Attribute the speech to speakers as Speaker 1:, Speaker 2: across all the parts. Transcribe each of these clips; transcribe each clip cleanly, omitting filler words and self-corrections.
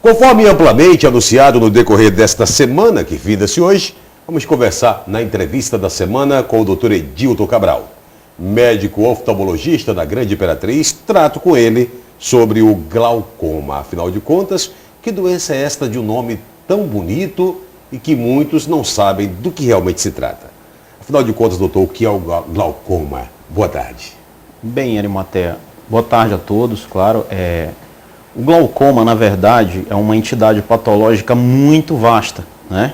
Speaker 1: Conforme amplamente anunciado no decorrer desta semana, que finda-se hoje, vamos conversar na entrevista da semana com o Dr. Edilton Cabral, médico oftalmologista da Grande Imperatriz. Trato com ele sobre o glaucoma. Afinal de contas, que doença é esta de um nome tão bonito e que muitos não sabem do que realmente se trata? Afinal de contas, doutor, o que é o glaucoma? Boa tarde.
Speaker 2: Bem, Arimatea, boa tarde a todos, claro. O glaucoma, na verdade, é uma entidade patológica muito vasta, né?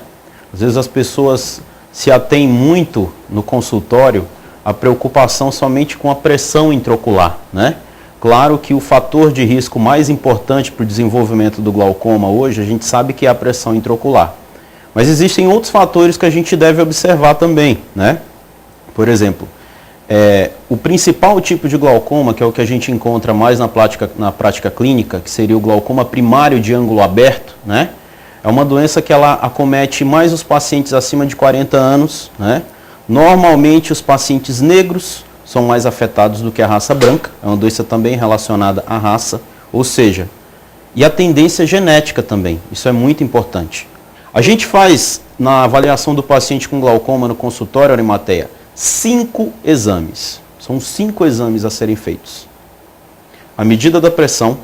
Speaker 2: Às vezes as pessoas se atêm muito no consultório à preocupação somente com a pressão intraocular, né? Claro que o fator de risco mais importante para o desenvolvimento do glaucoma hoje, a gente sabe que é a pressão intraocular. Mas existem outros fatores que a gente deve observar também, né? Por exemplo, o principal tipo de glaucoma, que é o que a gente encontra mais na prática clínica, que seria o glaucoma primário de ângulo aberto, né? É uma doença que ela acomete mais os pacientes acima de 40 anos, né? Normalmente os pacientes negros são mais afetados do que a raça branca, é uma doença também relacionada à raça, ou seja, e a tendência genética também, isso é muito importante. A gente faz, na avaliação do paciente com glaucoma no consultório, Arimatea, 5 exames. São 5 exames a serem feitos. A medida da pressão,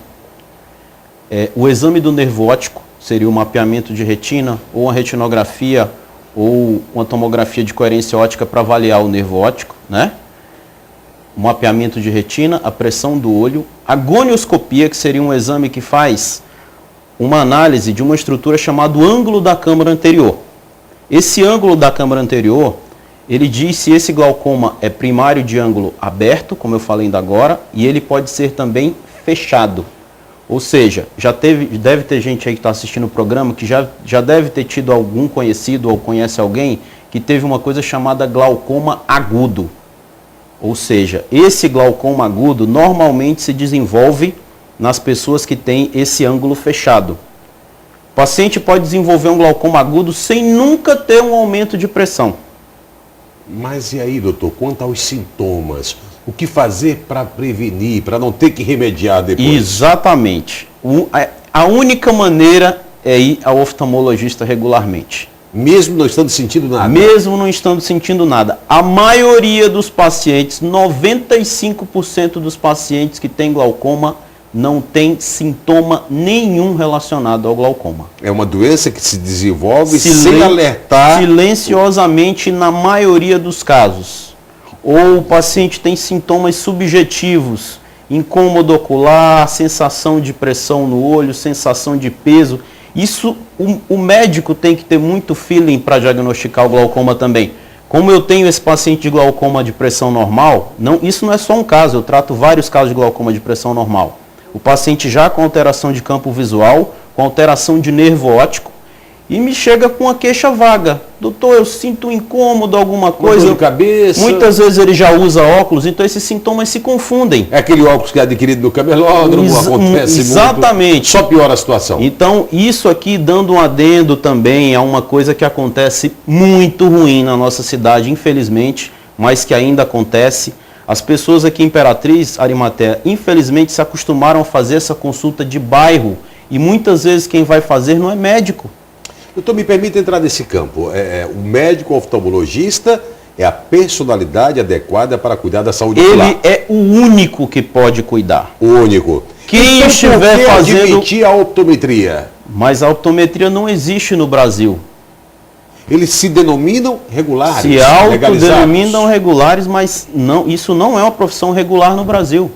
Speaker 2: o exame do nervo óptico, seria o mapeamento de retina, ou uma retinografia, ou uma tomografia de coerência óptica para avaliar o nervo óptico, né? O mapeamento de retina, a pressão do olho, a gonioscopia, que seria um exame que faz uma análise de uma estrutura chamada ângulo da câmara anterior. Esse ângulo da câmara anterior, ele diz se esse glaucoma é primário de ângulo aberto, como eu falei ainda agora, e ele pode ser também fechado. Ou seja, deve ter gente aí que está assistindo o programa que já deve ter tido algum conhecido ou conhece alguém que teve uma coisa chamada glaucoma agudo. Ou seja, esse glaucoma agudo normalmente se desenvolve nas pessoas que têm esse ângulo fechado. O paciente pode desenvolver um glaucoma agudo sem nunca ter um aumento de pressão.
Speaker 1: Mas e aí, doutor, quanto aos sintomas? O que fazer para prevenir, para não ter que remediar depois?
Speaker 2: Exatamente. A única maneira é ir ao oftalmologista regularmente.
Speaker 1: Mesmo não estando sentindo nada?
Speaker 2: Mesmo não estando sentindo nada. A maioria dos pacientes, 95% dos pacientes que têm glaucoma, não tem sintoma nenhum relacionado ao glaucoma.
Speaker 1: É uma doença que se desenvolve sem alertar?
Speaker 2: Silenciosamente na maioria dos casos. Ou o paciente tem sintomas subjetivos, incômodo ocular, sensação de pressão no olho, sensação de peso. Isso, o médico tem que ter muito feeling para diagnosticar o glaucoma também. Como eu tenho esse paciente de glaucoma de pressão normal, isso não é só um caso, eu trato vários casos de glaucoma de pressão normal. O paciente já com alteração de campo visual, com alteração de nervo óptico, e me chega com uma queixa vaga. Doutor, eu sinto um incômodo, alguma coisa.
Speaker 1: Dor de cabeça.
Speaker 2: Muitas vezes ele já usa óculos, então esses sintomas se confundem.
Speaker 1: É aquele óculos que é adquirido no camelódromo, acontece
Speaker 2: exatamente.
Speaker 1: Muito. Só piora a situação.
Speaker 2: Então, isso aqui dando um adendo também a uma coisa que acontece muito ruim na nossa cidade, infelizmente, mas que ainda acontece. As pessoas aqui em Imperatriz, Arimatea, infelizmente se acostumaram a fazer essa consulta de bairro e muitas vezes quem vai fazer não é médico.
Speaker 1: Doutor, me permita entrar nesse campo. O médico oftalmologista é a personalidade adequada para cuidar da saúde ocular.
Speaker 2: Ele é o único que pode cuidar.
Speaker 1: O único.
Speaker 2: Quem
Speaker 1: então,
Speaker 2: estiver fazendo...
Speaker 1: admitir a optometria?
Speaker 2: Mas a optometria não existe no Brasil.
Speaker 1: Eles se denominam regulares.
Speaker 2: Se autodenominam regulares, mas isso não é uma profissão regular no Brasil.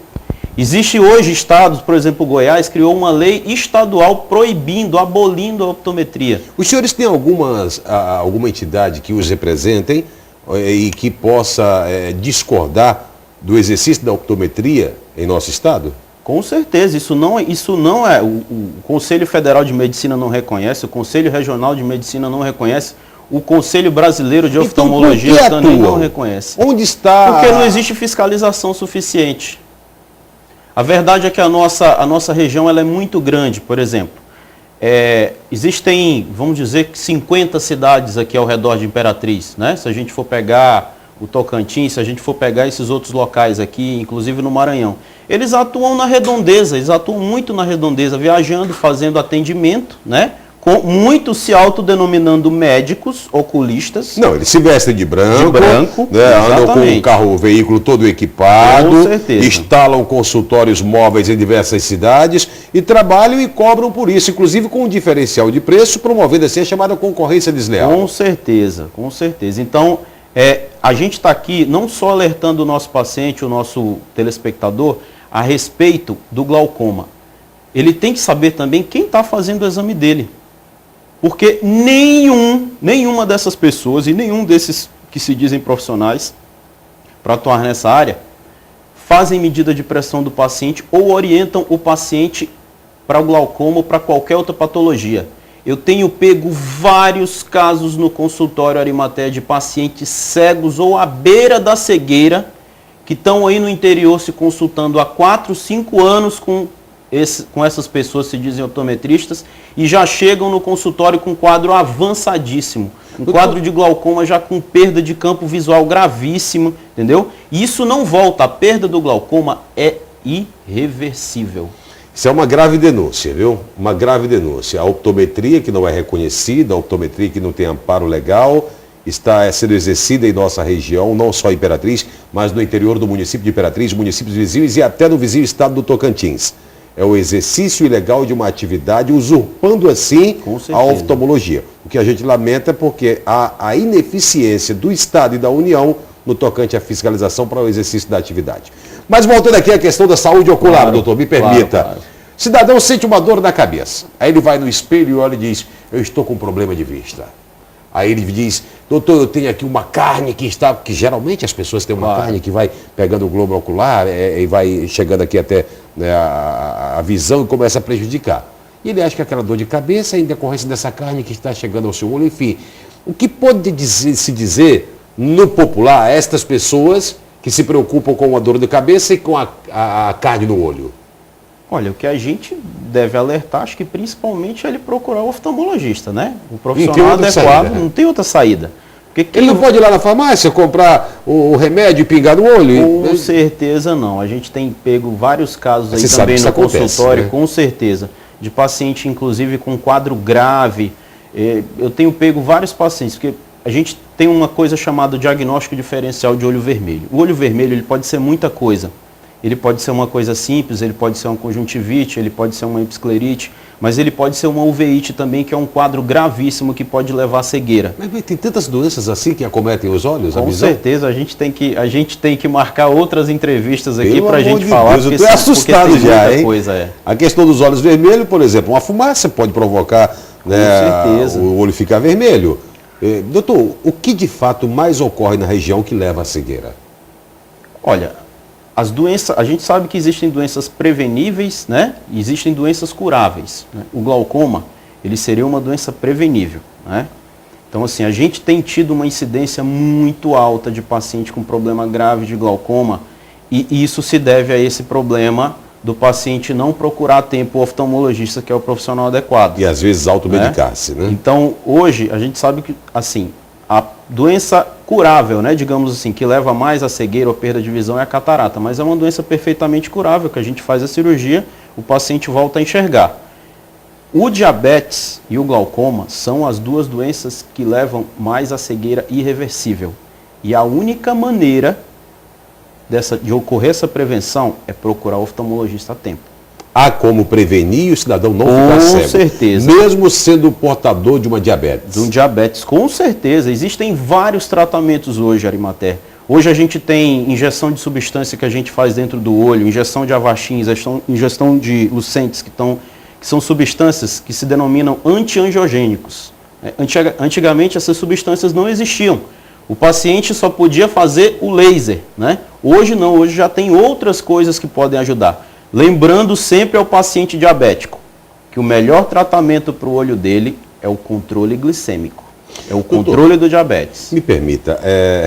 Speaker 2: Existe hoje estados, por exemplo, Goiás, criou uma lei estadual proibindo, abolindo a optometria.
Speaker 1: Os senhores têm alguma entidade que os representem e que possa discordar do exercício da optometria em nosso estado?
Speaker 2: Com certeza, isso não é. O Conselho Federal de Medicina não reconhece, o Conselho Regional de Medicina não reconhece, o Conselho Brasileiro de Oftalmologia também não reconhece.
Speaker 1: Onde está?
Speaker 2: Porque não existe fiscalização suficiente. A verdade é que a nossa região ela é muito grande, por exemplo. Existem, vamos dizer, 50 cidades aqui ao redor de Imperatriz, né? Se a gente for pegar o Tocantins, se a gente for pegar esses outros locais aqui, inclusive no Maranhão, eles atuam na redondeza, eles atuam muito na redondeza, viajando, fazendo atendimento, né? Muitos se autodenominando médicos, oculistas.
Speaker 1: Não, eles se vestem de branco,
Speaker 2: né,
Speaker 1: andam com o veículo todo equipado,
Speaker 2: com certeza.
Speaker 1: Instalam consultórios móveis em diversas cidades e trabalham e cobram por isso, inclusive com um diferencial de preço, promovendo assim a chamada concorrência desleal.
Speaker 2: Com certeza, com certeza. Então, a gente está aqui não só alertando o nosso paciente, o nosso telespectador, a respeito do glaucoma. Ele tem que saber também quem está fazendo o exame dele. Porque nenhuma dessas pessoas e nenhum desses que se dizem profissionais para atuar nessa área fazem medida de pressão do paciente ou orientam o paciente para o glaucoma ou para qualquer outra patologia. Eu tenho pego vários casos no consultório Arimatea de pacientes cegos ou à beira da cegueira que estão aí no interior se consultando há 4, 5 anos com essas pessoas se dizem optometristas e já chegam no consultório com um quadro avançadíssimo, um quadro de glaucoma já com perda de campo visual gravíssima, entendeu? E isso não volta, a perda do glaucoma é irreversível.
Speaker 1: Isso é uma grave denúncia, viu? Uma grave denúncia. A optometria que não é reconhecida, a optometria que não tem amparo legal, está sendo exercida em nossa região, não só em Imperatriz, mas no interior do município de Imperatriz, municípios vizinhos e até no vizinho estado do Tocantins. É o exercício ilegal de uma atividade, usurpando assim a oftalmologia. O que a gente lamenta é porque há a ineficiência do Estado e da União no tocante à fiscalização para o exercício da atividade. Mas voltando aqui à questão da saúde ocular, doutor, me permita.
Speaker 2: Claro.
Speaker 1: Cidadão sente uma dor na cabeça. Aí ele vai no espelho e olha e diz, eu estou com problema de vista. Aí ele diz, doutor, eu tenho aqui uma carne que está... Porque geralmente as pessoas têm uma carne que vai pegando o globo ocular e vai chegando aqui até, né, a visão e começa a prejudicar. E ele acha que aquela dor de cabeça é em decorrência dessa carne que está chegando ao seu olho, enfim. O que pode se dizer no popular a estas pessoas que se preocupam com a dor de cabeça e com a carne no olho?
Speaker 2: Olha, o que a gente deve alertar, acho que principalmente é ele procurar o oftalmologista, né? O profissional adequado, não tem outra saída. Porque
Speaker 1: ele não pode ir lá na farmácia comprar o remédio e pingar no olho?
Speaker 2: Com certeza não. A gente tem pego vários casos aí também no consultório, né? Com certeza. De paciente, inclusive, com quadro grave. Eu tenho pego vários pacientes, porque a gente tem uma coisa chamada diagnóstico diferencial de olho vermelho. O olho vermelho ele pode ser muita coisa. Ele pode ser uma coisa simples, ele pode ser uma conjuntivite, ele pode ser uma episclerite, mas ele pode ser uma uveíte também, que é um quadro gravíssimo que pode levar à cegueira.
Speaker 1: Mas tem tantas doenças assim que acometem os olhos, a
Speaker 2: visão? Com certeza, a gente tem que marcar outras entrevistas aqui para a gente falar.
Speaker 1: Deus, eu estou assustado já, hein?
Speaker 2: Coisa,
Speaker 1: A questão dos olhos vermelhos, por exemplo, uma fumaça pode provocar, né, o olho ficar vermelho. Doutor, o que de fato mais ocorre na região que leva à cegueira?
Speaker 2: Olha, as doenças, a gente sabe que existem doenças preveníveis, né? E existem doenças curáveis, né? O glaucoma, ele seria uma doença prevenível, né? Então, assim, a gente tem tido uma incidência muito alta de paciente com problema grave de glaucoma e isso se deve a esse problema do paciente não procurar a tempo o oftalmologista, que é o profissional adequado.
Speaker 1: E às vezes automedicar-se, né?
Speaker 2: Então, hoje, a gente sabe que, assim, a doença curável, né, digamos assim, que leva mais a cegueira ou perda de visão é a catarata, mas é uma doença perfeitamente curável, que a gente faz a cirurgia, o paciente volta a enxergar. O diabetes e o glaucoma são as duas doenças que levam mais a cegueira irreversível. E a única maneira de ocorrer essa prevenção é procurar o oftalmologista a tempo.
Speaker 1: Há como prevenir e o cidadão não ficar cego? Com
Speaker 2: certeza.
Speaker 1: Mesmo sendo portador de uma diabetes?
Speaker 2: De um diabetes, com certeza. Existem vários tratamentos hoje, Arimatea. Hoje a gente tem injeção de substância que a gente faz dentro do olho, injeção de Avastin, injeção de Lucentes, que são substâncias que se denominam antiangiogênicos. Antigamente essas substâncias não existiam. O paciente só podia fazer o laser, né? Hoje não, hoje já tem outras coisas que podem ajudar. Lembrando sempre ao paciente diabético que o melhor tratamento para o olho dele é o controle glicêmico, é o controle do diabetes.
Speaker 1: Me permita,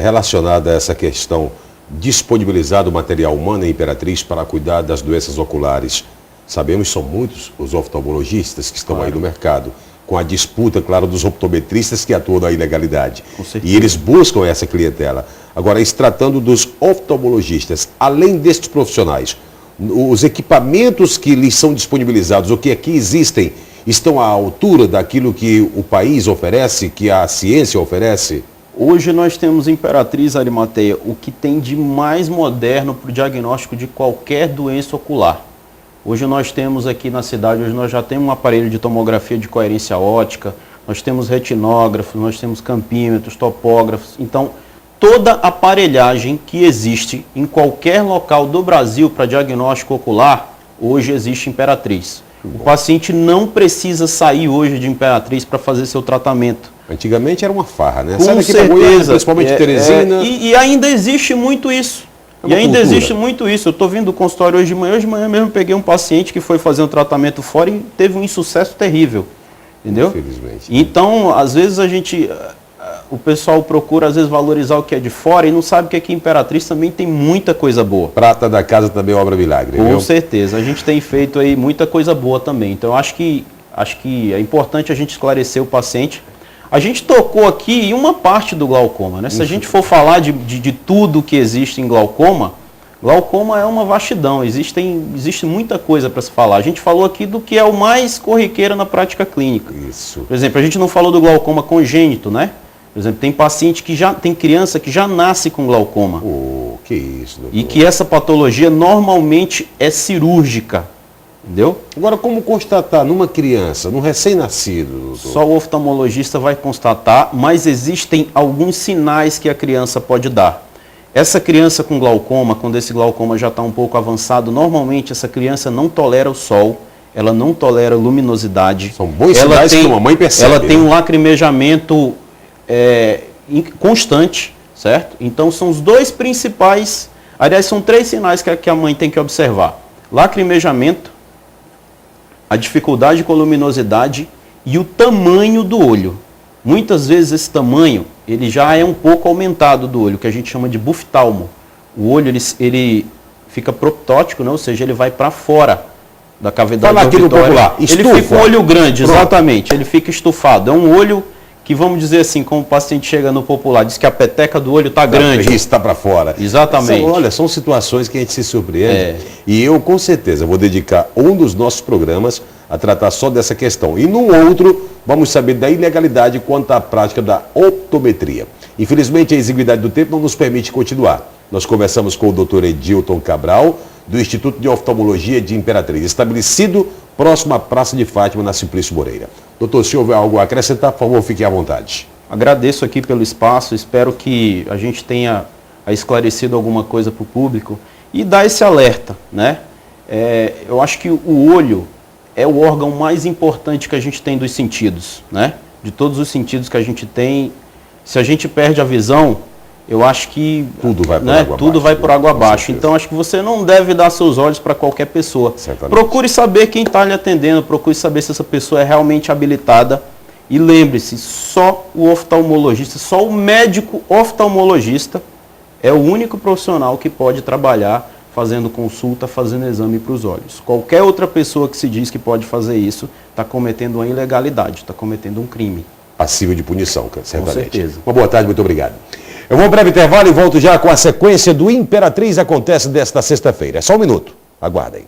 Speaker 1: relacionada a essa questão, disponibilizado o material humano em Imperatriz para cuidar das doenças oculares. Sabemos que são muitos os oftalmologistas que estão aí no mercado, com a disputa, claro, dos optometristas que atuam na ilegalidade. E eles buscam essa clientela. Agora, se tratando dos oftalmologistas, além destes profissionais, os equipamentos que lhes são disponibilizados, o que aqui existem, estão à altura daquilo que o país oferece, que a ciência oferece?
Speaker 2: Hoje nós temos Imperatriz Arimateia, o que tem de mais moderno para o diagnóstico de qualquer doença ocular. Hoje nós temos aqui na cidade, hoje nós já temos um aparelho de tomografia de coerência óptica, nós temos retinógrafos, nós temos campímetros, topógrafos. Então, toda aparelhagem que existe em qualquer local do Brasil para diagnóstico ocular, hoje existe Imperatriz. O paciente não precisa sair hoje de Imperatriz para fazer seu tratamento.
Speaker 1: Antigamente era uma farra, né?
Speaker 2: Com
Speaker 1: Sai daqui
Speaker 2: certeza,
Speaker 1: Goiânia, principalmente Teresina.
Speaker 2: E ainda existe muito isso. Existe muito isso. Eu estou vindo do consultório hoje de manhã mesmo peguei um paciente que foi fazer um tratamento fora e teve um insucesso terrível. Entendeu?
Speaker 1: Infelizmente.
Speaker 2: Então, às vezes o pessoal procura às vezes valorizar o que é de fora e não sabe que aqui em Imperatriz também tem muita coisa boa.
Speaker 1: Prata da casa também obra milagre,
Speaker 2: Com
Speaker 1: viu?
Speaker 2: certeza. A gente tem feito aí muita coisa boa também. Então, acho que é importante a gente esclarecer o paciente. A gente tocou aqui em uma parte do glaucoma, né? Se a gente for falar de tudo que existe em glaucoma é uma vastidão, existe muita coisa para se falar. A gente falou aqui do que é o mais corriqueiro na prática clínica.
Speaker 1: Isso.
Speaker 2: Por exemplo, a gente não falou do glaucoma congênito, né? Por exemplo, tem paciente tem criança que já nasce com glaucoma.
Speaker 1: Oh, que isso, doutor.
Speaker 2: E que essa patologia normalmente é cirúrgica. Entendeu?
Speaker 1: Agora, como constatar numa criança, num recém-nascido, doutor?
Speaker 2: Só o oftalmologista vai constatar, mas existem alguns sinais que a criança pode dar. Essa criança com glaucoma, quando esse glaucoma já está um pouco avançado, normalmente essa criança não tolera o sol, ela não tolera luminosidade.
Speaker 1: São bons sinais que uma mãe percebe.
Speaker 2: Ela tem um lacrimejamento constante, certo? Então são os dois principais, aliás, são 3 sinais que a mãe tem que observar. Lacrimejamento, a dificuldade com a luminosidade e o tamanho do olho. Muitas vezes esse tamanho, ele já é um pouco aumentado do olho, que a gente chama de buftalmo. O olho, ele fica proptótico, né? Ou seja, ele vai para fora da cavidade auditória. Ele fica um olho grande, exatamente, ele fica estufado. É um olho que, vamos dizer assim, como o paciente chega no popular, diz que a peteca do olho está grande.
Speaker 1: Isso está para fora.
Speaker 2: Exatamente.
Speaker 1: São situações que a gente se surpreende. E eu, com certeza, vou dedicar um dos nossos programas a tratar só dessa questão. E no outro, vamos saber da ilegalidade quanto à prática da optometria. Infelizmente, a exiguidade do tempo não nos permite continuar. Nós conversamos com o Dr. Edilton Cabral, do Instituto de Oftalmologia de Imperatriz, estabelecido próximo à Praça de Fátima, na Simplício Moreira. Doutor, se houver algo a acrescentar, por favor, fique à vontade.
Speaker 2: Agradeço aqui pelo espaço, espero que a gente tenha esclarecido alguma coisa para o público e dar esse alerta, né? Eu acho que o olho é o órgão mais importante que a gente tem dos sentidos, né? De todos os sentidos que a gente tem, se a gente perde a visão, eu acho que tudo vai por água abaixo. Então, acho que você não deve dar seus olhos para qualquer pessoa.
Speaker 1: Certamente.
Speaker 2: Procure saber quem está lhe atendendo, procure saber se essa pessoa é realmente habilitada. E lembre-se, só o oftalmologista, só o médico oftalmologista é o único profissional que pode trabalhar fazendo consulta, fazendo exame para os olhos. Qualquer outra pessoa que se diz que pode fazer isso está cometendo uma ilegalidade, está cometendo um crime.
Speaker 1: Passível de punição, certamente.
Speaker 2: Com certeza.
Speaker 1: Uma boa tarde, muito obrigado. Eu vou a um breve intervalo e volto já com a sequência do Imperatriz Acontece desta sexta-feira. É só um minuto. Aguardem.